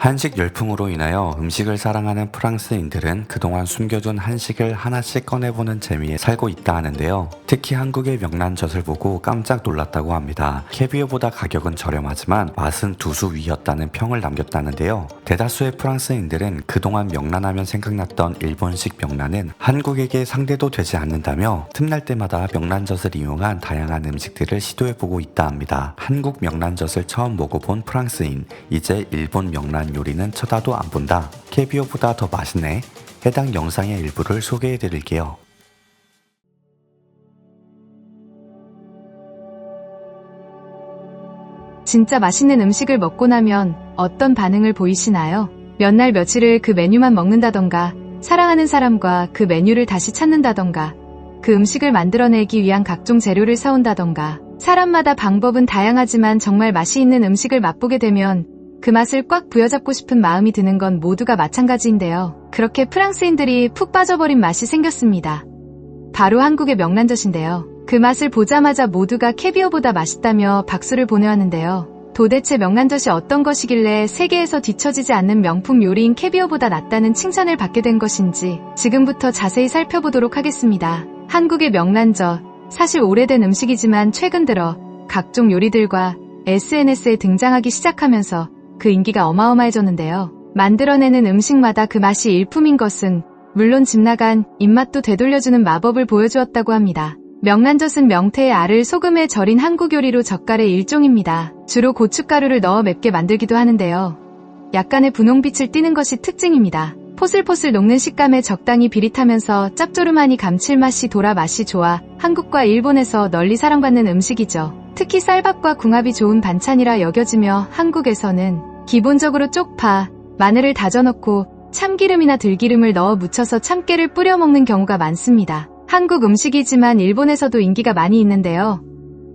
한식 열풍으로 인하여 음식을 사랑하는 프랑스인들은 그동안 숨겨둔 한식을 하나씩 꺼내보는 재미에 살고 있다 하는데요. 특히 한국의 명란젓을 보고 깜짝 놀랐다고 합니다. 캐비어보다 가격은 저렴하지만 맛은 두 수 위였다는 평을 남겼다는데요. 대다수의 프랑스인들은 그동안 명란하면 생각났던 일본식 명란은 한국에게 상대도 되지 않는다며 틈날 때마다 명란젓을 이용한 다양한 음식들을 시도해보고 있다 합니다. 한국 명란젓을 처음 먹어본 프랑스인, 이제 일본 명란 요리는 쳐다도 안 본다. 캐비어보다 더 맛있네. 해당 영상의 일부를 소개해드릴게요. 진짜 맛있는 음식을 먹고 나면 어떤 반응을 보이시나요? 몇 날 며칠을 그 메뉴만 먹는다던가, 사랑하는 사람과 그 메뉴를 다시 찾는다던가, 그 음식을 만들어내기 위한 각종 재료를 사온다던가. 사람마다 방법은 다양하지만 정말 맛이 있는 음식을 맛보게 되면 그 맛을 꽉 부여잡고 싶은 마음이 드는 건 모두가 마찬가지인데요. 그렇게 프랑스인들이 푹 빠져버린 맛이 생겼습니다. 바로 한국의 명란젓인데요. 그 맛을 보자마자 모두가 캐비어보다 맛있다며 박수를 보내왔는데요. 도대체 명란젓이 어떤 것이길래 세계에서 뒤처지지 않는 명품 요리인 캐비어보다 낫다는 칭찬을 받게 된 것인지 지금부터 자세히 살펴보도록 하겠습니다. 한국의 명란젓, 사실 오래된 음식이지만 최근 들어 각종 요리들과 SNS에 등장하기 시작하면서 그 인기가 어마어마해졌는데요. 만들어내는 음식마다 그 맛이 일품인 것은 물론 집 나간 입맛도 되돌려주는 마법을 보여주었다고 합니다. 명란젓은 명태의 알을 소금에 절인 한국 요리로 젓갈의 일종입니다. 주로 고춧가루를 넣어 맵게 만들기도 하는데요. 약간의 분홍빛을 띠는 것이 특징입니다. 포슬포슬 녹는 식감에 적당히 비릿하면서 짭조름하니 감칠맛이 돌아 맛이 좋아 한국과 일본에서 널리 사랑받는 음식이죠. 특히 쌀밥과 궁합이 좋은 반찬이라 여겨지며 한국에서는 기본적으로 쪽파, 마늘을 다져 넣고 참기름이나 들기름을 넣어 무쳐서 참깨를 뿌려 먹는 경우가 많습니다. 한국 음식이지만 일본에서도 인기가 많이 있는데요.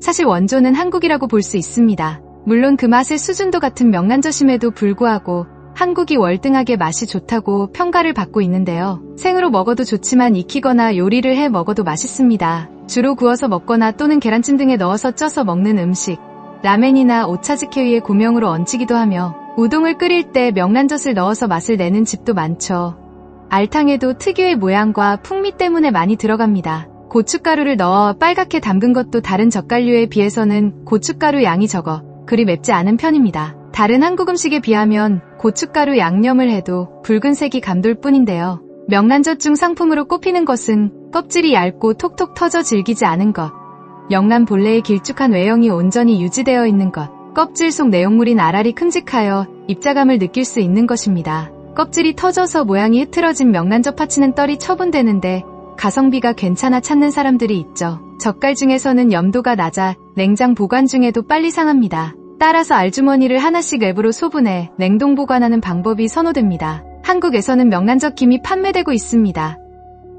사실 원조는 한국이라고 볼 수 있습니다. 물론 그 맛의 수준도 같은 명란젓임에도 불구하고 한국이 월등하게 맛이 좋다고 평가를 받고 있는데요. 생으로 먹어도 좋지만 익히거나 요리를 해 먹어도 맛있습니다. 주로 구워서 먹거나 또는 계란찜 등에 넣어서 쪄서 먹는 음식, 라멘이나 오차즈케 위에 고명으로 얹히기도 하며 우동을 끓일 때 명란젓을 넣어서 맛을 내는 집도 많죠. 알탕에도 특유의 모양과 풍미 때문에 많이 들어갑니다. 고춧가루를 넣어 빨갛게 담근 것도 다른 젓갈류에 비해서는 고춧가루 양이 적어 그리 맵지 않은 편입니다. 다른 한국 음식에 비하면 고춧가루 양념을 해도 붉은색이 감돌 뿐인데요. 명란젓 중 상품으로 꼽히는 것은 껍질이 얇고 톡톡 터져 질기지 않은 것, 명란 본래의 길쭉한 외형이 온전히 유지되어 있는 것, 껍질 속 내용물인 알알이 큼직하여 입자감을 느낄 수 있는 것입니다. 껍질이 터져서 모양이 흐트러진 명란젓 파치는 떨이 처분되는데 가성비가 괜찮아 찾는 사람들이 있죠. 젓갈 중에서는 염도가 낮아 냉장 보관 중에도 빨리 상합니다. 따라서 알주머니를 하나씩 앱으로 소분해 냉동 보관하는 방법이 선호됩니다. 한국에서는 명란젓 김이 판매되고 있습니다.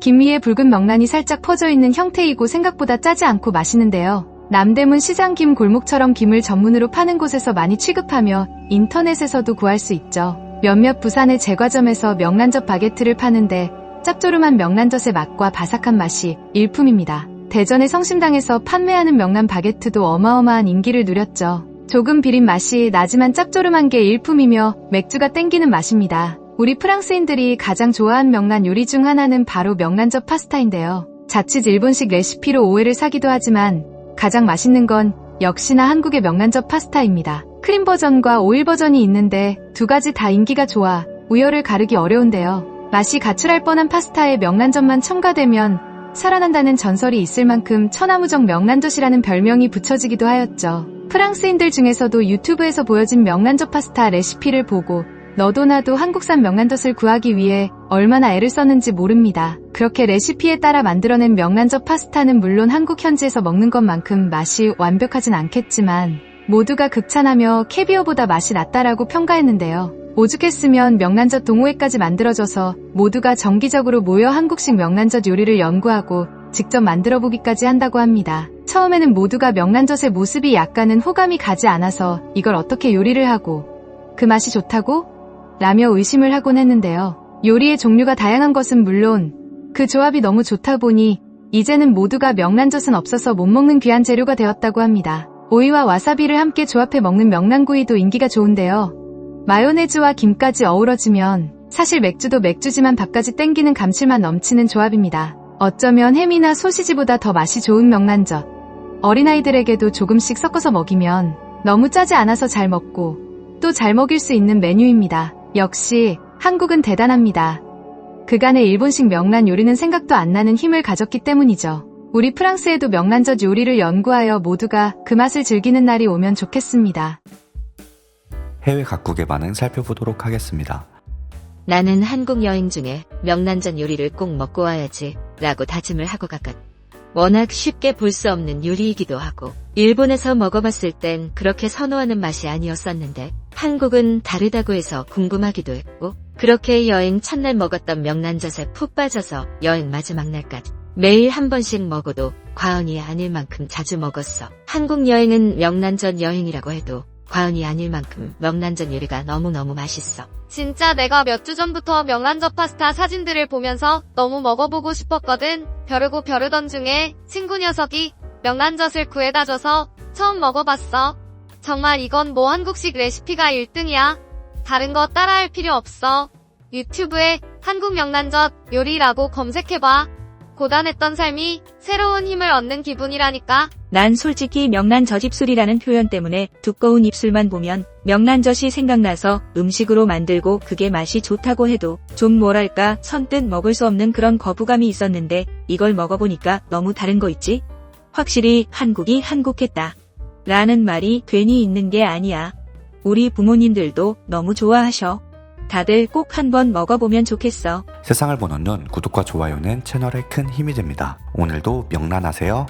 김 위에 붉은 명란이 살짝 퍼져 있는 형태이고 생각보다 짜지 않고 맛있는데요. 남대문 시장 김 골목처럼 김을 전문으로 파는 곳에서 많이 취급하며 인터넷에서도 구할 수 있죠. 몇몇 부산의 제과점에서 명란젓 바게트를 파는데 짭조름한 명란젓의 맛과 바삭한 맛이 일품입니다. 대전의 성심당에서 판매하는 명란 바게트도 어마어마한 인기를 누렸죠. 조금 비린 맛이 나지만 짭조름한 게 일품이며 맥주가 땡기는 맛입니다. 우리 프랑스인들이 가장 좋아하는 명란 요리 중 하나는 바로 명란젓 파스타인데요. 자칫 일본식 레시피로 오해를 사기도 하지만 가장 맛있는 건 역시나 한국의 명란젓 파스타입니다. 크림 버전과 오일 버전이 있는데 두 가지 다 인기가 좋아 우열을 가르기 어려운데요. 맛이 가출할 뻔한 파스타에 명란젓만 첨가되면 살아난다는 전설이 있을 만큼 천하무적 명란젓이라는 별명이 붙여지기도 하였죠. 프랑스인들 중에서도 유튜브에서 보여진 명란젓 파스타 레시피를 보고 너도 나도 한국산 명란젓을 구하기 위해 얼마나 애를 썼는지 모릅니다. 그렇게 레시피에 따라 만들어낸 명란젓 파스타는 물론 한국 현지에서 먹는 것만큼 맛이 완벽하진 않겠지만 모두가 극찬하며 캐비어보다 맛이 낫다라고 평가했는데요. 오죽했으면 명란젓 동호회까지 만들어져서 모두가 정기적으로 모여 한국식 명란젓 요리를 연구하고 직접 만들어보기까지 한다고 합니다. 처음에는 모두가 명란젓의 모습이 약간은 호감이 가지 않아서 이걸 어떻게 요리를 하고 그 맛이 좋다고? 라며 의심을 하곤 했는데요. 요리의 종류가 다양한 것은 물론 그 조합이 너무 좋다 보니 이제는 모두가 명란젓은 없어서 못 먹는 귀한 재료가 되었다고 합니다. 오이와 와사비를 함께 조합해 먹는 명란구이도 인기가 좋은데요. 마요네즈와 김까지 어우러지면 사실 맥주도 맥주지만 밥까지 땡기는 감칠맛 넘치는 조합입니다. 어쩌면 햄이나 소시지보다 더 맛이 좋은 명란젓. 어린아이들에게도 조금씩 섞어서 먹이면 너무 짜지 않아서 잘 먹고 또 잘 먹일 수 있는 메뉴입니다. 역시 한국은 대단합니다. 그간의 일본식 명란 요리는 생각도 안 나는 힘을 가졌기 때문이죠. 우리 프랑스에도 명란젓 요리를 연구하여 모두가 그 맛을 즐기는 날이 오면 좋겠습니다. 해외 각국의 반응 살펴보도록 하겠습니다. 나는 한국 여행 중에 명란젓 요리를 꼭 먹고 와야지 라고 다짐을 하고 갔거든. 워낙 쉽게 볼 수 없는 요리이기도 하고 일본에서 먹어봤을 땐 그렇게 선호하는 맛이 아니었었는데 한국은 다르다고 해서 궁금하기도 했고 그렇게 여행 첫날 먹었던 명란젓에 푹 빠져서 여행 마지막 날까지 매일 한 번씩 먹어도 과언이 아닐 만큼 자주 먹었어. 한국 여행은 명란젓 여행이라고 해도 과언이 아닐 만큼 명란젓 요리가 너무너무 맛있어. 진짜 내가 몇 주 전부터 명란젓 파스타 사진들을 보면서 너무 먹어보고 싶었거든. 벼르고 벼르던 중에 친구 녀석이 명란젓을 구해다 줘서 처음 먹어봤어. 정말 이건 뭐 한국식 레시피가 1등이야. 다른 거 따라할 필요 없어. 유튜브에 한국 명란젓 요리라고 검색해봐. 고단했던 삶이 새로운 힘을 얻는 기분이라니까. 난 솔직히 명란젓 입술이라는 표현 때문에 두꺼운 입술만 보면 명란젓이 생각나서 음식으로 만들고 그게 맛이 좋다고 해도 좀 뭐랄까 선뜻 먹을 수 없는 그런 거부감이 있었는데 이걸 먹어보니까 너무 다른 거 있지? 확실히 한국이 한국했다. 라는 말이 괜히 있는 게 아니야. 우리 부모님들도 너무 좋아하셔. 다들 꼭 한번 먹어보면 좋겠어. 세상을 보는 눈, 구독과 좋아요는 채널에 큰 힘이 됩니다. 오늘도 명란하세요.